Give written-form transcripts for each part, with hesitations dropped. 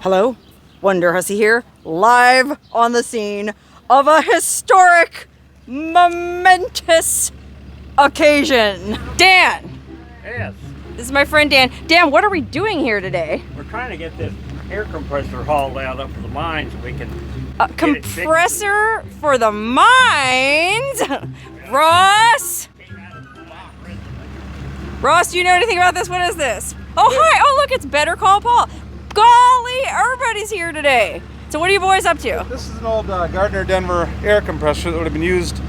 Hello, Wonderhussy here, live on the scene of a historic, momentous occasion. Dan! Yes. This is my friend Dan. Dan, what are we doing here today? We're trying to get this air compressor hauled out up to the mine so we can A compressor for the mines? Ross? Ross, do you know anything about this? What is this? Oh, hi. Oh, look, it's Better Call Paul. Golly, everybody's here today. So what are you boys up to? This is an old Gardner Denver air compressor that would have been used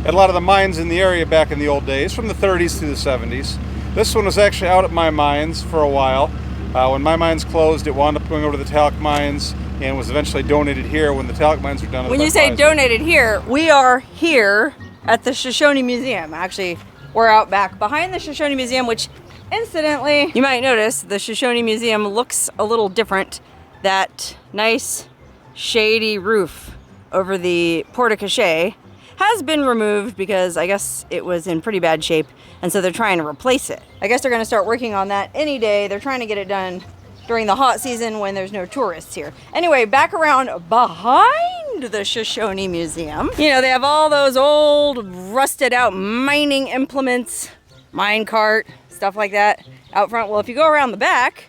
at a lot of the mines in the area back in the old days, from the 30s through the 70s. This one was actually out at my mines for a while. When my mines closed, it wound up going over to the talc mines and was eventually donated here when the talc mines were done. When you say donated here, we are here at the Shoshone Museum. Actually, we're out back behind the Shoshone Museum, which incidentally, you might notice the Shoshone Museum looks a little different. That nice shady roof over the porte-cochere has been removed because I guess it was in pretty bad shape, and so they're trying to replace it. I guess they're going to start working on that any day. They're trying to get it done during the hot season when there's no tourists here. Anyway, back around behind the Shoshone Museum, you know, they have all those old rusted out mining implements, mine cart, stuff like that out front. Well, if you go around the back,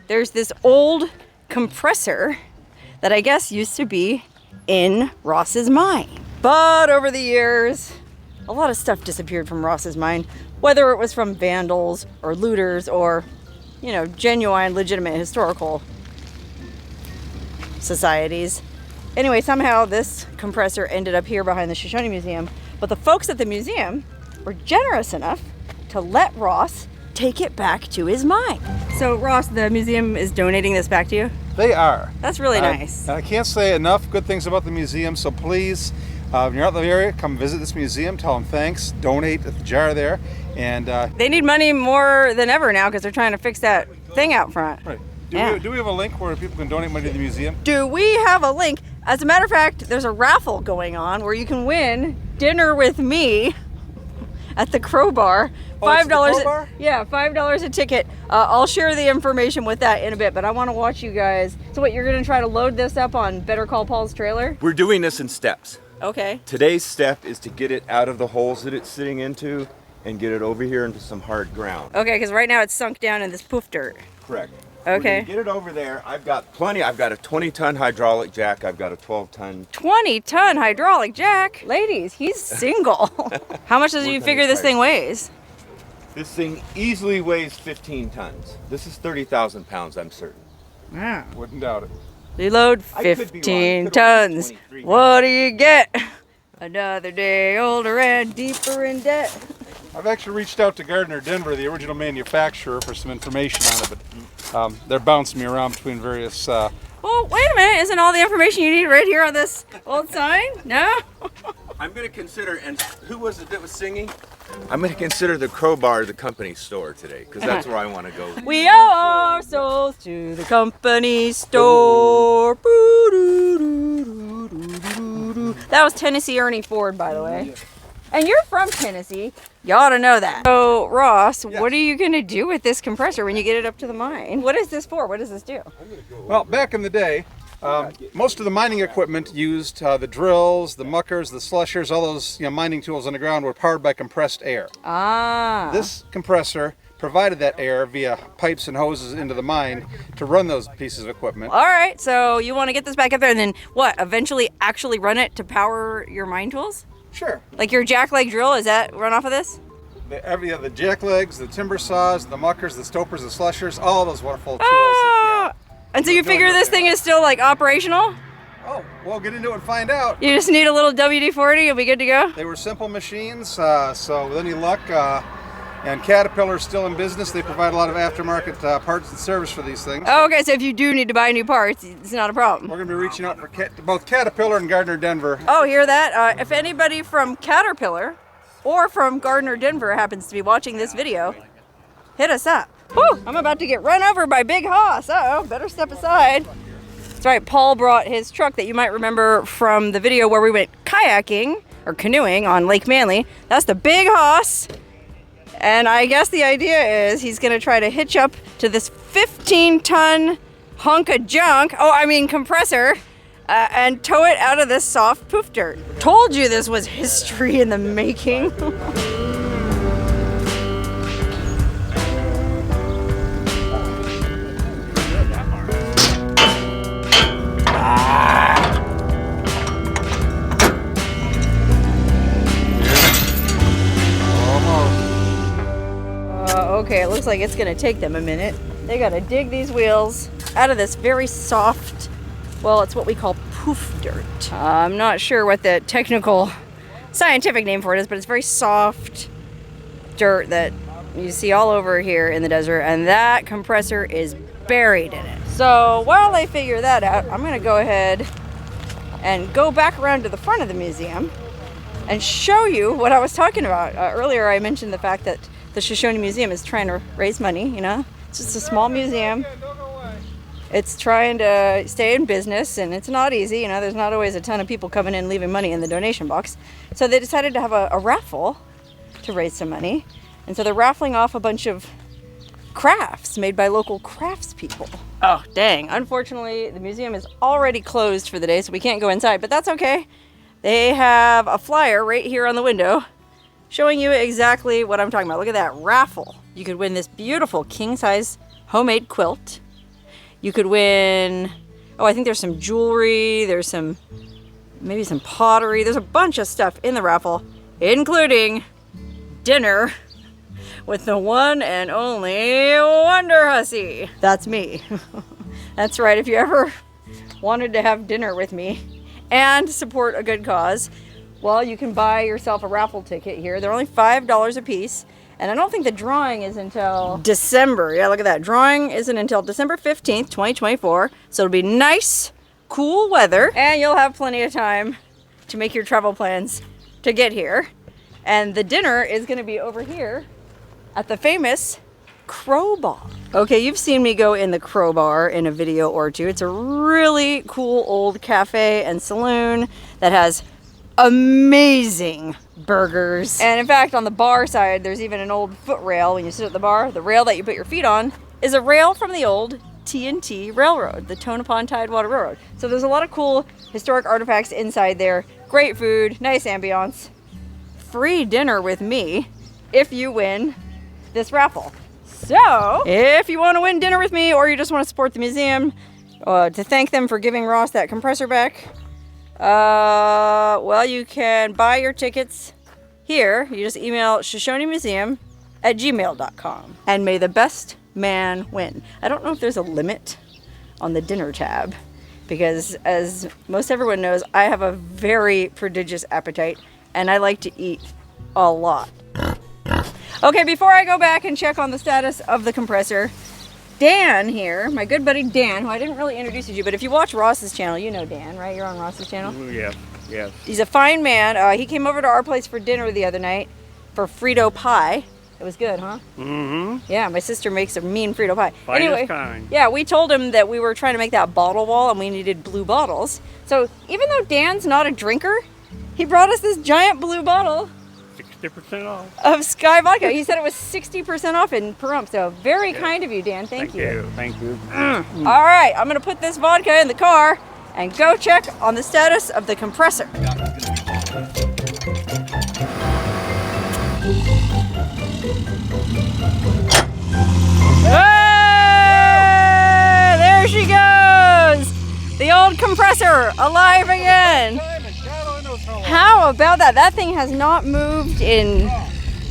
there's this old compressor that I guess used to be in Ross's mine. But over the years, a lot of stuff disappeared from Ross's mine, whether it was from vandals or looters or, you know, genuine, legitimate historical societies. Anyway, somehow this compressor ended up here behind the Shoshone Museum, but the folks at the museum were generous enough to let Ross take it back to his mine. So Ross, the museum is donating this back to you? They are. That's really nice. And I can't say enough good things about the museum, so please, when you're out in the area, come visit this museum, tell them thanks, donate at the jar there. And they need money more than ever now because they're trying to fix that thing out front. Right. Do we have a link where people can donate money to the museum? Do we have a link? As a matter of fact, there's a raffle going on where you can win dinner with me at the Crowbar. $5. Yeah, $5 a ticket. I'll share the information with that in a bit, but I want to watch you guys. So what, you're going to try to load this up on Better Call Paul's trailer? We're doing this in steps. Okay. Today's step is to get it out of the holes that it's sitting into and get it over here into some hard ground. Okay, because right now it's sunk down in this poof dirt. Correct. Okay. Get it over there. I've got plenty. I've got a 20-ton hydraulic jack. I've got a 12-ton. 20-ton hydraulic jack? Ladies, he's single. How much does you figure this thing weighs? This thing easily weighs 15 tons. This is 30,000 pounds, I'm certain. Wow. Wouldn't doubt it. You load 15 tons. What do you get? Another day older and deeper in debt. I've actually reached out to Gardner Denver, the original manufacturer, for some information on it, but they're bouncing me around between various... Well, wait a minute. Isn't all the information you need right here on this old sign? No? I'm going to consider, and who was it that was singing? I'm going to consider the Crowbar the company store today, because that's where I want to go. We owe our souls to the company store. That was Tennessee Ernie Ford, by the way. And you're from Tennessee. You ought to know that. So, Ross, yes. What are you going to do with this compressor when you get it up to the mine? What is this for? What does this do? Well, back in the day, most of the mining equipment used the drills, the muckers, the slushers, all those mining tools on the ground were powered by compressed air. Ah. This compressor provided that air via pipes and hoses into the mine to run those pieces of equipment. All right, so you want to get this back up there and then what, eventually actually run it to power your mine tools? Sure. Like your jackleg drill, is that run off of this? The jack legs, the timber saws, the muckers, the stopers, the slushers, all those wonderful tools. Oh. And so you figure this thing is still like operational? Oh, we'll get into it and find out. You just need a little WD-40, you'll be good to go? They were simple machines, so with any luck, and Caterpillar's still in business. They provide a lot of aftermarket parts and service for these things. Oh, okay, so if you do need to buy new parts, it's not a problem. We're going to be reaching out for both Caterpillar and Gardner Denver. Oh, hear that? If anybody from Caterpillar or from Gardner Denver happens to be watching this video, hit us up. Whew, I'm about to get run over by Big Hoss. Uh-oh, better step aside. That's right, Paul brought his truck that you might remember from the video where we went kayaking or canoeing on Lake Manly. That's the Big Hoss. And I guess the idea is he's going to try to hitch up to this 15-ton hunk of junk, compressor, and tow it out of this soft poof dirt. Told you this was history in the making. Okay, it looks like it's gonna take them a minute. They gotta dig these wheels out of this very soft, well, it's what we call poof dirt. I'm not sure what the technical scientific name for it is, but it's very soft dirt that you see all over here in the desert, and that compressor is buried in it. So while they figure that out, I'm gonna go ahead and go back around to the front of the museum and show you what I was talking about. Earlier I mentioned the fact that the Shoshone Museum is trying to raise money, you know? It's just a small museum. It's trying to stay in business, and it's not easy, you know? There's not always a ton of people coming in leaving money in the donation box. So they decided to have a raffle to raise some money. And so they're raffling off a bunch of crafts made by local craftspeople. Oh, dang. Unfortunately, the museum is already closed for the day, so we can't go inside, but that's okay. They have a flyer right here on the window showing you exactly what I'm talking about. Look at that raffle. You could win this beautiful king-size homemade quilt. You could win, I think there's some jewelry, there's maybe some pottery. There's a bunch of stuff in the raffle, including dinner with the one and only Wonderhussy. That's me. That's right, if you ever wanted to have dinner with me and support a good cause, well, you can buy yourself a raffle ticket here. They're only $5 a piece. And I don't think the drawing is until December. Yeah, look at that. Drawing isn't until December 15th, 2024. So it'll be nice, cool weather. And you'll have plenty of time to make your travel plans to get here. And the dinner is going to be over here at the famous Crowbar. Okay, you've seen me go in the Crowbar in a video or two. It's a really cool old cafe and saloon that has amazing burgers. And in fact, on the bar side, there's even an old foot rail. When you sit at the bar, the rail that you put your feet on is a rail from the old T&T Railroad, the Tonopah Tidewater Railroad. So there's a lot of cool historic artifacts inside there. Great food, nice ambiance. Free dinner with me if you win this raffle. So if you want to win dinner with me, or you just want to support the museum to thank them for giving Ross that compressor back, well, you can buy your tickets here. You just email shoshonemuseum@gmail.com. And may the best man win. I don't know if there's a limit on the dinner tab, because as most everyone knows, I have a very prodigious appetite and I like to eat a lot. Okay, before I go back and check on the status of the compressor, Dan here, my good buddy Dan, who I didn't really introduce you to, but if you watch Ross's channel, you know Dan, right? You're on Ross's channel? Yes, yes. He's a fine man. He came over to our place for dinner the other night for Frito pie. It was good, huh? Mm-hmm. Yeah, my sister makes a mean Frito pie. Finest Anyway, kind. yeah, we told him that we were trying to make that bottle wall and we needed blue bottles. So even though Dan's not a drinker, he brought us this giant blue bottle 60% off. of Sky vodka. He said it was 60% off in Pahrump, so very kind of you, Dan. Thank you. Thank you. All right, I'm gonna put this vodka in the car and go check on the status of the compressor. Hey, there she goes! The old compressor, alive again. How about that? That thing has not moved in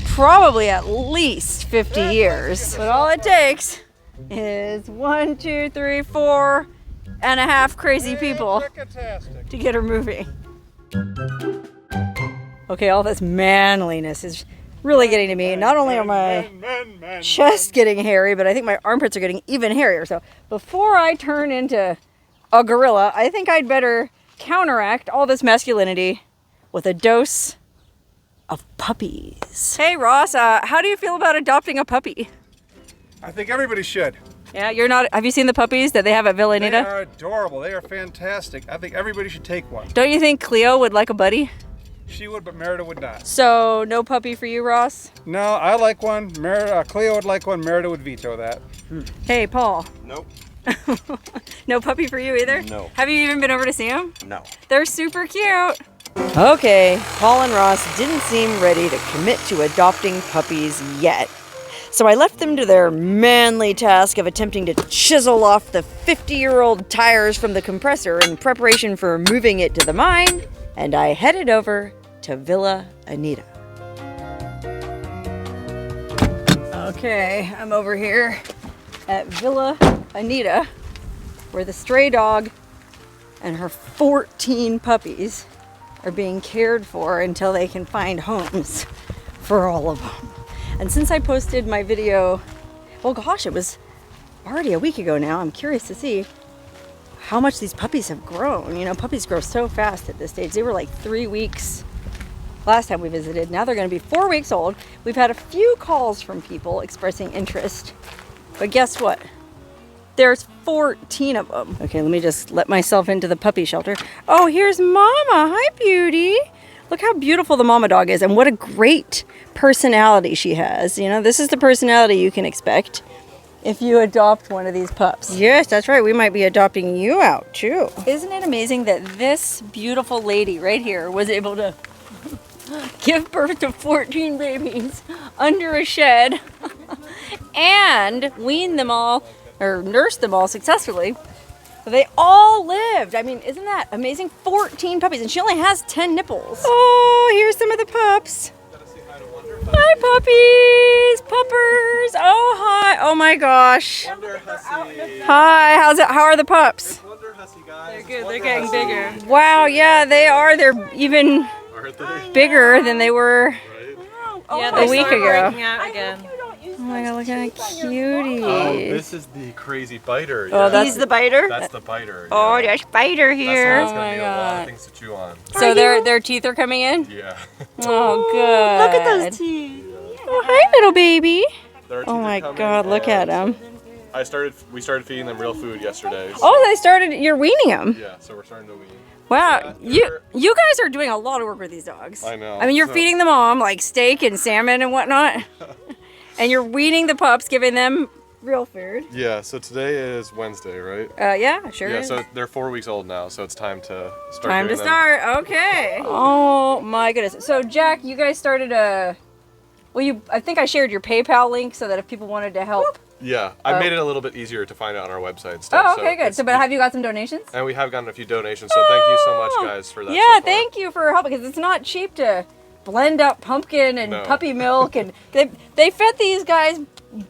probably at least 50 years. But all it takes is 1, 2, 3, 4 and a half crazy people to get her moving. Okay, all this manliness is really getting to me. Not only are my chest getting hairy, but I think my armpits are getting even hairier. So before I turn into a gorilla, I think I'd better counteract all this masculinity with a dose of puppies. Hey Ross, how do you feel about adopting a puppy? I think everybody should. Yeah, you're not, have you seen the puppies that they have at Villa Anita? They are adorable. They are fantastic. I think everybody should take one. Don't you think Cleo would like a buddy? She would, but Merida would not. So no puppy for you, Ross? No, I like one. Cleo would like one. Merida would veto that. Hey, Paul. Nope. No puppy for you either? No. Have you even been over to see them? No. They're super cute. Okay, Paul and Ross didn't seem ready to commit to adopting puppies yet. So I left them to their manly task of attempting to chisel off the 50-year-old tires from the compressor in preparation for moving it to the mine, and I headed over to Villa Anita. Okay, I'm over here at Villa Anita, where the stray dog and her 14 puppies are being cared for until they can find homes for all of them. And since I posted my video, oh gosh, it was already a week ago now, I'm curious to see how much these puppies have grown. You know, puppies grow so fast at this stage. They were like 3 weeks last time we visited. Now they're going to be 4 weeks old. We've had a few calls from people expressing interest, but guess what? There's 14 of them. Okay, let me just let myself into the puppy shelter. Oh, here's Mama. Hi, beauty. Look how beautiful the mama dog is and what a great personality she has. You know, this is the personality you can expect if you adopt one of these pups. Yes, that's right. We might be adopting you out too. Isn't it amazing that this beautiful lady right here was able to give birth to 14 babies under a shed and wean them all or nurse them all successfully? They all lived. I mean, isn't that amazing? 14 puppies, and she only has 10 nipples. Oh, here's some of the pups. Hi, puppies, puppers. Oh, hi. Oh my gosh. Wonderhussy. Hi. How's it? How are the pups? It's Wonderhussy, guys. They're good. They're getting bigger. Wow. Yeah, they are. They're even bigger than they were Yeah, a week ago. Out again. Oh my god, look at that cutie. Oh, this is the crazy biter. Oh, that's the biter? That's the biter. Oh, yeah. there's biter here. That's Oh gonna my need a lot god. of things to chew on. So their teeth are coming in? Yeah. Oh, good. Look at those teeth. Oh, hi, little baby. Their teeth Oh are my coming, god, look at and him. We started feeding them real food yesterday. So, Oh, you're weaning them. yeah, so we're starting to wean. Wow, Yeah, you guys are doing a lot of work with these dogs. I know. I mean, you're So- feeding them all like steak and salmon and whatnot. And you're weaning the pups, giving them real food. Yeah, so today is Wednesday, right? Yeah, sure Yeah, is. so they're 4 weeks old now, so it's time to start Time to giving them- start. Okay. Oh my goodness. So Jack, you guys started I think I shared your PayPal link so that if people wanted to help. Yeah, I Oh. made it a little bit easier to find out on our website and stuff. Oh, so okay, good. it's- So, but have you got some donations? And we have gotten a few donations, so thank you so much, guys, for that. Yeah, so far. thank you for helping because it's not cheap to blend up pumpkin and No. puppy milk, and they fed these guys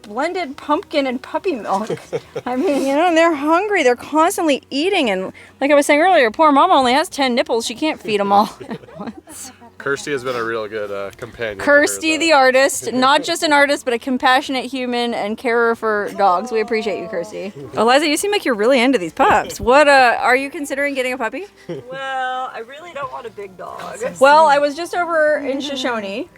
blended pumpkin and puppy milk. I mean, you know, and they're hungry. They're constantly eating, and like I was saying earlier, poor mama only has 10 nipples. She can't feed them all at once. Kirsty has been a real good companion. to Kirsty, her, the artist, not just an artist, but a compassionate human and carer for dogs. We appreciate you, Kirsty. Eliza, you seem like you're really into these pups. What, are you considering getting a puppy? Well, I really don't want a big dog. Well, I was just over in Shoshone,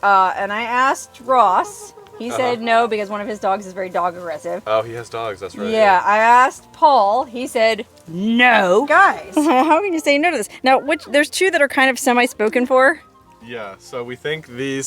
and I asked Ross. He said no because one of his dogs is very dog aggressive. Oh, he has dogs, that's right. Yeah, I asked Paul. He said no. Guys, how can you say no to this? Now, there's two that are kind of semi-spoken for. Yeah, so we think the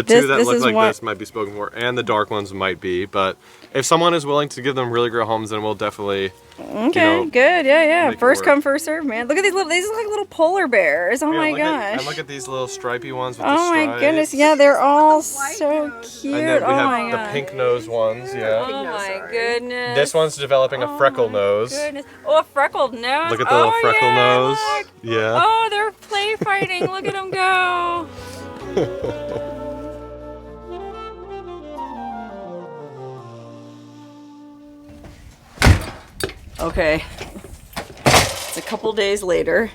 two that this look is like one- this might be spoken for, and the dark ones might be, but if someone is willing to give them really great homes, then we'll definitely, Okay, know, good. Yeah. make it First work. come, first serve, man. Look at these look like little polar bears. Oh my look gosh. and look at these little stripy ones with the Oh my stripes. goodness. Yeah, they're all so cute. And then we Oh have my the god. pink nose ones, yeah. Oh my goodness. This one's developing a freckle nose. Goodness. Oh, a freckled nose. Look at the little freckle yeah, nose. look. Yeah. Oh, they're play fighting. Look at them go. Okay. It's a couple days later,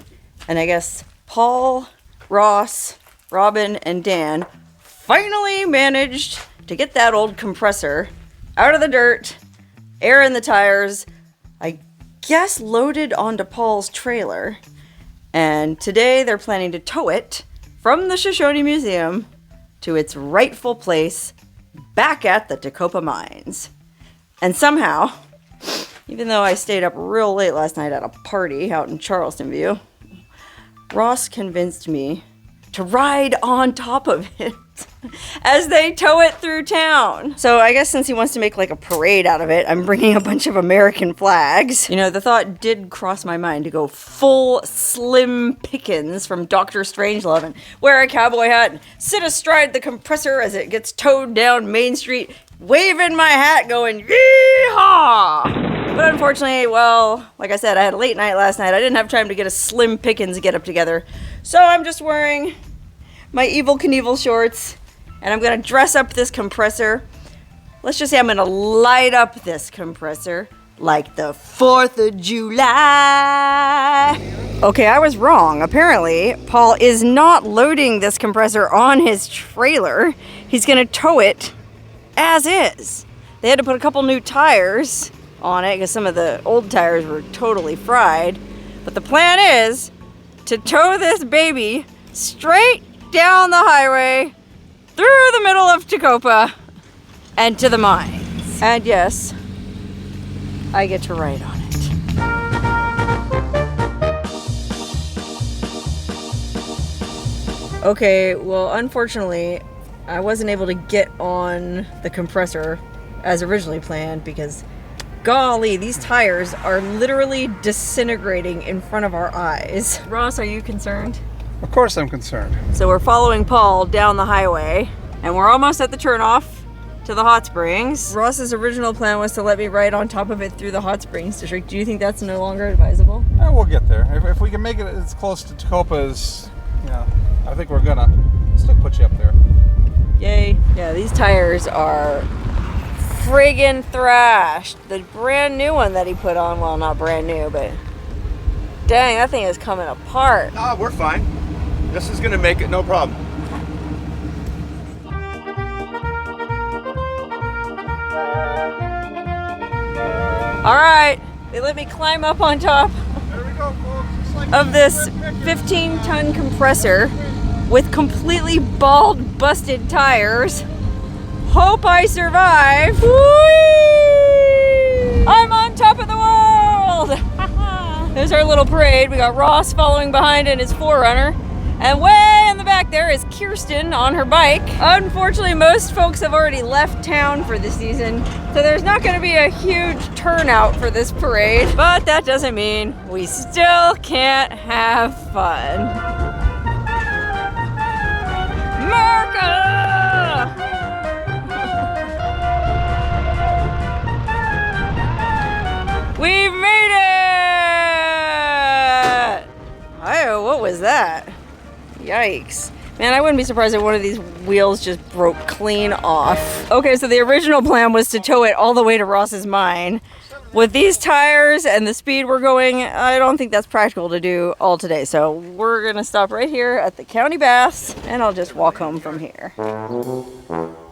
and I guess Paul, Ross, Robin, and Dan finally managed to get that old compressor out of the dirt, air in the tires, I guess loaded onto Paul's trailer. And today they're planning to tow it from the Shoshone Museum to its rightful place back at the Tacopa Mines. And somehow, even though I stayed up real late last night at a party out in Charleston View, Ross convinced me to ride on top of it as they tow it through town. So I guess since he wants to make like a parade out of it, I'm bringing a bunch of American flags. You know, the thought did cross my mind to go full Slim Pickens from Dr. Strangelove and wear a cowboy hat and sit astride the compressor as it gets towed down Main Street, waving my hat going, yee-haw! But unfortunately, well, like I said, I had a late night last night. I didn't have time to get a Slim Pickens get up together. So I'm just wearing my Evel Knievel shorts, and I'm gonna dress up this compressor. Let's just say I'm gonna light up this compressor like the 4th of July. Okay, I was wrong. Apparently, Paul is not loading this compressor on his trailer. He's gonna tow it as is. They had to put a couple new tires on it because some of the old tires were totally fried. But the plan is to tow this baby straight down the highway through the middle of Tacopa and to the mines. And yes, I get to ride on it. Okay, well, unfortunately, I wasn't able to get on the compressor as originally planned because golly, these tires are literally disintegrating in front of our eyes. Ross, are you concerned? Of course I'm concerned. So we're following Paul down the highway, and we're almost at the turnoff to the hot springs. Ross's original plan was to let me ride on top of it through the hot springs district. Do you think that's no longer advisable? We'll get there. If we can make it as close to Tacopa as, I think we're gonna. Still put you up there. Yay. Yeah, these tires are friggin' thrashed. The brand new one that he put on, well, not brand new, but dang, that thing is coming apart. Ah, we're fine. This is gonna make it no problem. All right, they let me climb up on top There we go, folks. Just like of this 15-ton compressor with completely bald, busted tires. Hope I survive. Whee! I'm on top of the world. There's our little parade. We got Ross following behind in his 4Runner. And way in the back there is Kirsten on her bike. Unfortunately, most folks have already left town for the season, so there's not going to be a huge turnout for this parade. But that doesn't mean we still can't have fun. America! We made it! Oh, what was that? Yikes. Man, I wouldn't be surprised if one of these wheels just broke clean off. Okay, so the original plan was to tow it all the way to Ross's mine. With these tires and the speed we're going, I don't think that's practical to do all today. So we're gonna stop right here at the county baths and I'll just walk home from here.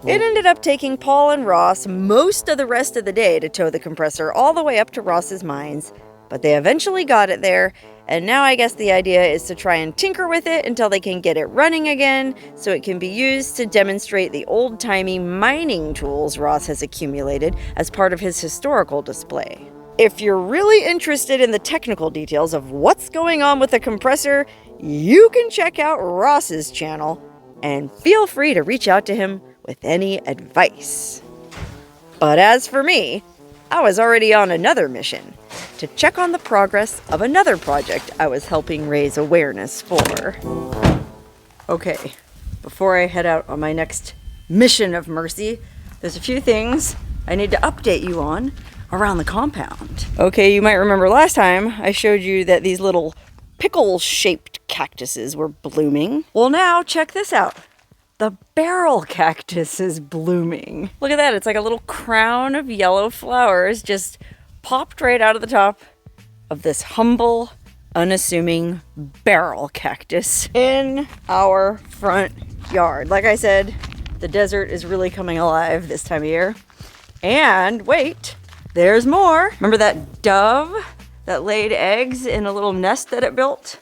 It ended up taking Paul and Ross most of the rest of the day to tow the compressor all the way up to Ross's mines, but they eventually got it there, and now I guess the idea is to try and tinker with it until they can get it running again so it can be used to demonstrate the old-timey mining tools Ross has accumulated as part of his historical display. If you're really interested in the technical details of what's going on with the compressor, you can check out Ross's channel, and feel free to reach out to him with any advice. But as for me, I was already on another mission to check on the progress of another project I was helping raise awareness for. Okay, before I head out on my next mission of mercy, there's a few things I need to update you on around the compound. Okay, you might remember last time I showed you that these little pickle-shaped cactuses were blooming. Well, now check this out. The barrel cactus is blooming. Look at that, it's like a little crown of yellow flowers just popped right out of the top of this humble, unassuming barrel cactus in our front yard. Like I said, the desert is really coming alive this time of year. And wait, there's more. Remember that dove that laid eggs in a little nest that it built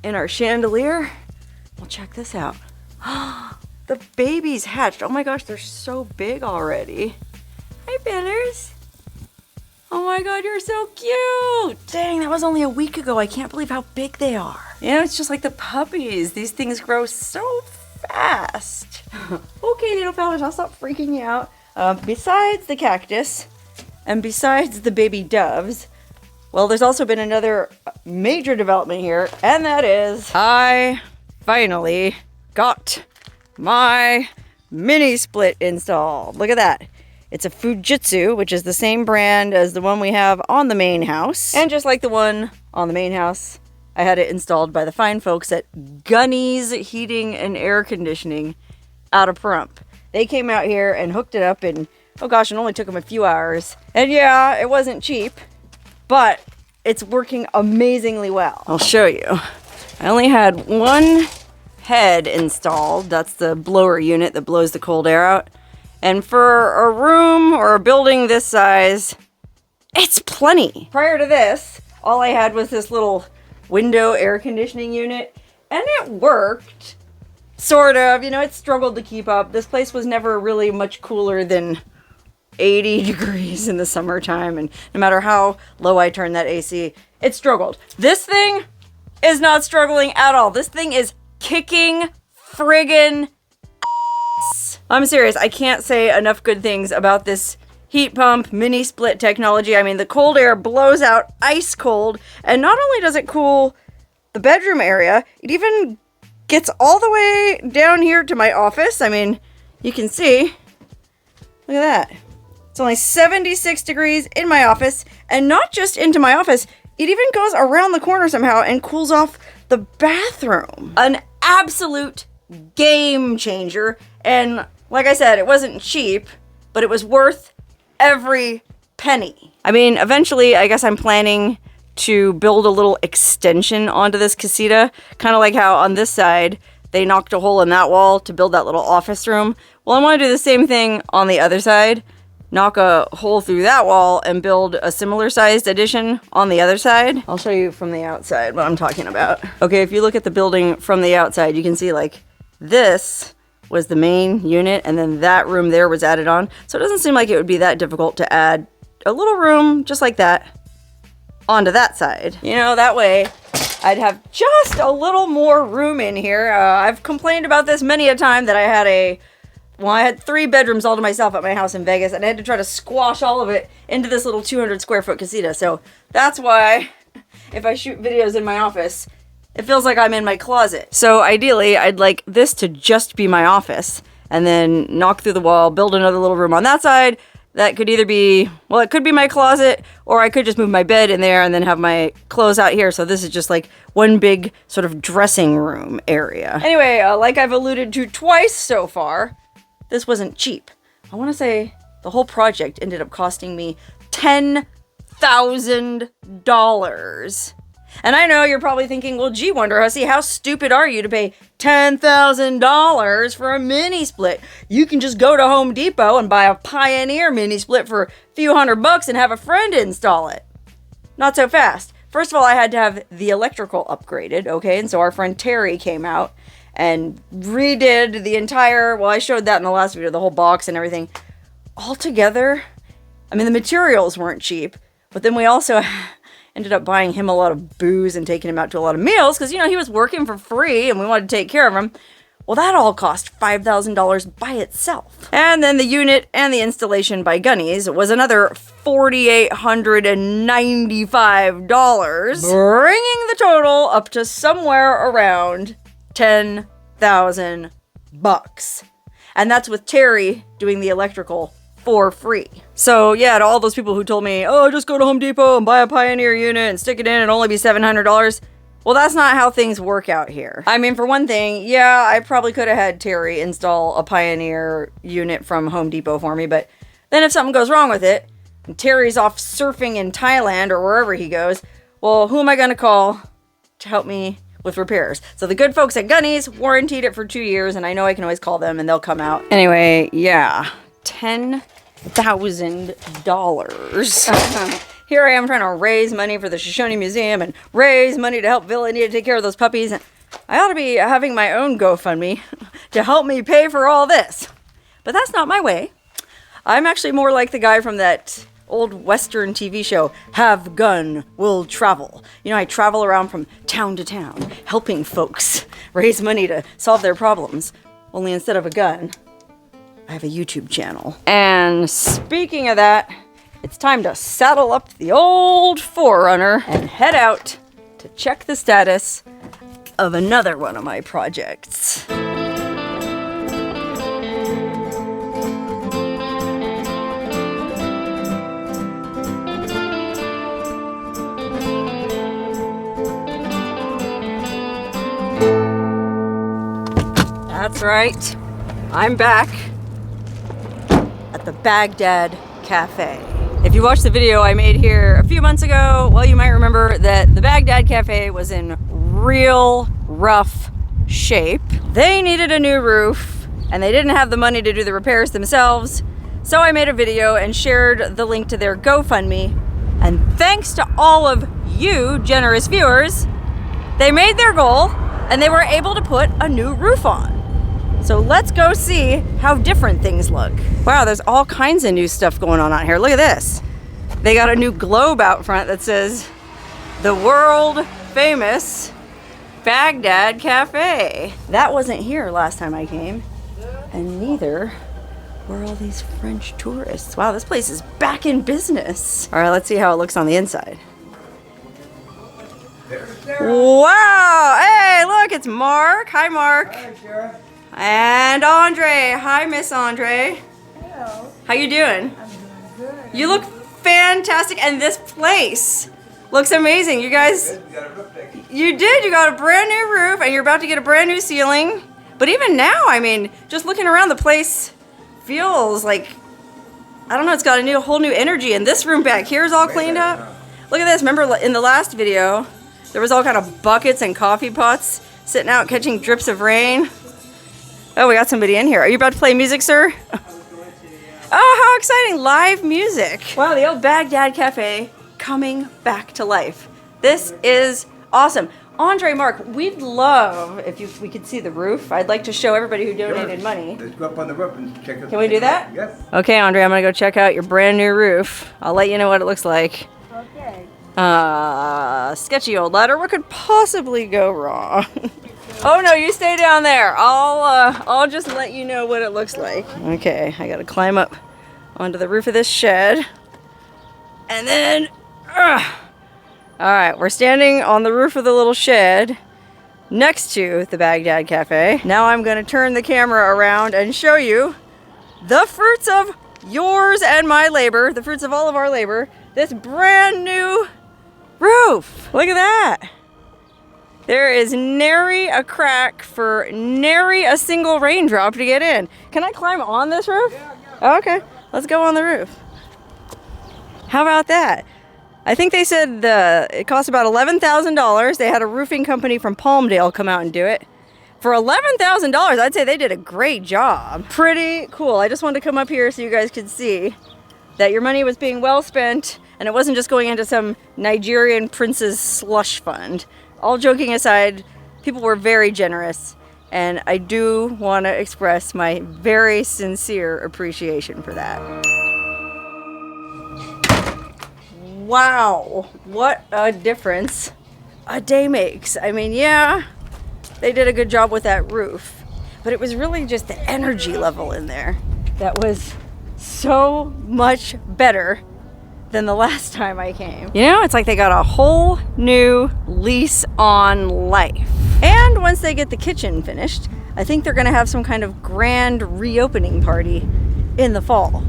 in our chandelier? Well, check this out. The babies hatched. Oh my gosh, they're so big already. Hi, Bellers. Oh my god, you're so cute. Dang, that was only a week ago. I can't believe how big they are. You know, it's just like the puppies. These things grow so fast. Okay, little fellas, I'll stop freaking you out. Besides the cactus and besides the baby doves, well, there's also been another major development here, and that is I finally got my mini split installed. Look at that. It's a Fujitsu, which is the same brand as the one we have on the main house. And just like the one on the main house, I had it installed by the fine folks at Gunny's Heating and Air Conditioning out of Pahrump. They came out here and hooked it up in, oh gosh, it only took them a few hours. And yeah, it wasn't cheap, but it's working amazingly well. I'll show you. I only had one head installed. That's the blower unit that blows the cold air out. And for a room or a building this size, it's plenty. Prior to this, all I had was this little window air conditioning unit, and it worked. Sort of, you know, it struggled to keep up. This place was never really much cooler than 80 degrees in the summertime, and no matter how low I turned that AC, it struggled. This thing is not struggling at all. This thing is kicking friggin' ass. I'm serious, I can't say enough good things about this heat pump mini split technology. I mean, the cold air blows out ice cold, and not only does it cool the bedroom area, it even gets all the way down here to my office. I mean, you can see, look at that. It's only 76 degrees in my office, and not just into my office, it even goes around the corner somehow and cools off the bathroom. An absolute game changer. And like I said, it wasn't cheap, but it was worth every penny. I mean, eventually, I guess I'm planning to build a little extension onto this casita, kind of like how on this side, they knocked a hole in that wall to build that little office room. Well, I want to do the same thing on the other side, knock a hole through that wall and build a similar sized addition on the other side. I'll show you from the outside what I'm talking about. Okay, if you look at the building from the outside, you can see like this was the main unit, and then that room there was added on. So it doesn't seem like it would be that difficult to add a little room just like that onto that side. You know, that way I'd have just a little more room in here. I've complained about this many a time that I had 3 bedrooms all to myself at my house in Vegas, and I had to try to squash all of it into this little 200 square foot casita. So that's why if I shoot videos in my office, it feels like I'm in my closet. So ideally, I'd like this to just be my office, and then knock through the wall, build another little room on that side. That could either be, well, it could be my closet, or I could just move my bed in there and then have my clothes out here. So this is just like one big sort of dressing room area. Anyway, like I've alluded to twice so far, this wasn't cheap. I want to say the whole project ended up costing me $10,000. And I know you're probably thinking, well, gee, Wonderhussy, how stupid are you to pay $10,000 for a mini split? You can just go to Home Depot and buy a Pioneer mini split for a few $100 and have a friend install it. Not so fast. First of all, I had to have the electrical upgraded, okay? And so our friend Terry came out and redid the entire, well, I showed that in the last video, the whole box and everything. Altogether, I mean, the materials weren't cheap, but then we also ended up buying him a lot of booze and taking him out to a lot of meals because, you know, he was working for free and we wanted to take care of him. Well, that all cost $5,000 by itself. And then the unit and the installation by Gunny's was another $4,895, bringing the total up to somewhere around $10,000. And that's with Terry doing the electrical for free. So yeah, to all those people who told me, oh, just go to Home Depot and buy a Pioneer unit and stick it in and only be $700. Well, that's not how things work out here. I mean, for one thing, yeah, I probably could have had Terry install a Pioneer unit from Home Depot for me, but then if something goes wrong with it, and Terry's off surfing in Thailand or wherever he goes, well, who am I gonna call to help me with repairs? So the good folks at Gunny's warrantied it for 2 years, and I know I can always call them and they'll come out. Anyway, yeah, $10,000. Here I am trying to raise money for the Shoshone Museum and raise money to help Villa Anita take care of those puppies. And I ought to be having my own GoFundMe to help me pay for all this. But that's not my way. I'm actually more like the guy from that old Western TV show, Have Gun, Will Travel. You know, I travel around from town to town, helping folks raise money to solve their problems. only instead of a gun, I have a YouTube channel. And speaking of that, it's time to saddle up the old 4Runner and head out to check the status of another one of my projects. That's right, I'm back at the Bagdad Cafe. If you watched the video I made here a few months ago, well, you might remember that the Bagdad Cafe was in real rough shape. They needed a new roof and they didn't have the money to do the repairs themselves. So I made a video and shared the link to their GoFundMe. And thanks to all of you generous viewers, they made their goal and they were able to put a new roof on. So let's go see how different things look. Wow, there's all kinds of new stuff going on out here. Look at this. They got a new globe out front that says, the world famous Bagdad Cafe. That wasn't here last time I came. And neither were all these French tourists. Wow, this place is back in business. All right, let's see how it looks on the inside. Wow, hey, look, it's Mark. Hi, Mark. Hi, Sarah. And Andre. Hi, Miss Andre. Hello. How you doing? I'm doing good. You look fantastic, and this place looks amazing. You guys, you did. You got a brand new roof, and you're about to get a brand new ceiling. But even now, I mean, just looking around, the place feels like, I don't know, it's got a whole new energy. And this room back here is all cleaned up. Look at this. Remember in the last video, there was all kind of buckets and coffee pots sitting out catching drips of rain. Oh, we got somebody in here. Are you about to play music, sir? Oh, how exciting. Live music. Wow, the old Bagdad Cafe coming back to life. This is awesome. Andre, Mark, we'd love if we could see the roof. I'd like to show everybody who donated money. Let's go up on the roof and check it. Can we do that? Yes. Okay, Andre, I'm going to go check out your brand new roof. I'll let you know what it looks like. Okay. Sketchy old ladder. What could possibly go wrong? Oh no, you stay down there. I'll just let you know what it looks like. Okay, I gotta climb up onto the roof of this shed. And then, all right, we're standing on the roof of the little shed next to the Bagdad Cafe. Now I'm gonna turn the camera around and show you the fruits of yours and my labor, the fruits of all of our labor, this brand new roof. Look at that. There is nary a crack for nary a single raindrop to get in. Can I climb on this roof? Yeah. Okay, let's go on the roof. How about that? I think they said it cost about $11,000. They had a roofing company from Palmdale come out and do it. For $11,000, I'd say they did a great job. Pretty cool. I just wanted to come up here so you guys could see that your money was being well spent and it wasn't just going into some Nigerian prince's slush fund. All joking aside, people were very generous, and I do want to express my very sincere appreciation for that. Wow, what a difference a day makes. I mean, yeah, they did a good job with that roof, but it was really just the energy level in there that was so much better than the last time I came. You know, it's like they got a whole new lease on life. And once they get the kitchen finished, I think they're gonna have some kind of grand reopening party in the fall.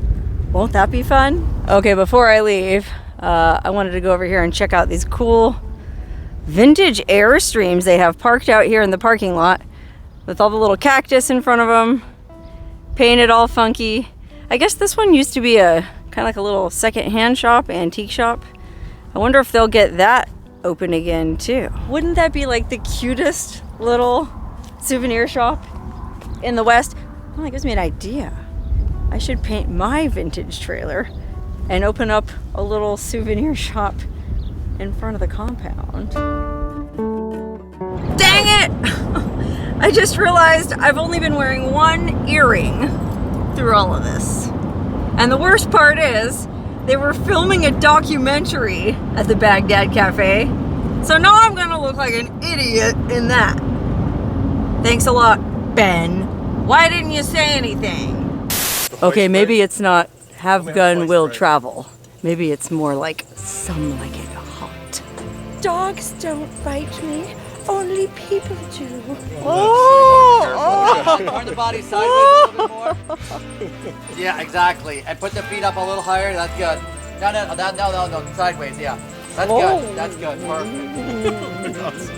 Won't that be fun? Okay, before I leave, I wanted to go over here and check out these cool vintage Airstreams they have parked out here in the parking lot with all the little cactus in front of them, painted all funky. I guess this one used to be a kind of like a little second-hand shop, antique shop. I wonder if they'll get that open again too. Wouldn't that be like the cutest little souvenir shop in the West? Well, that gives me an idea. I should paint my vintage trailer and open up a little souvenir shop in front of the compound. Dang it! I just realized I've only been wearing one earring through all of this. And the worst part is, they were filming a documentary at the Bagdad Cafe. So now I'm gonna look like an idiot in that. Thanks a lot, Ben. Why didn't you say anything? Okay, maybe it's not have gun will travel. Maybe it's more like some like it hot. Dogs don't bite me. Only people do. Turn the body sideways a little bit more. Yeah, exactly. And put the feet up a little higher. That's good. No, sideways. Yeah, that's good. That's good. Perfect.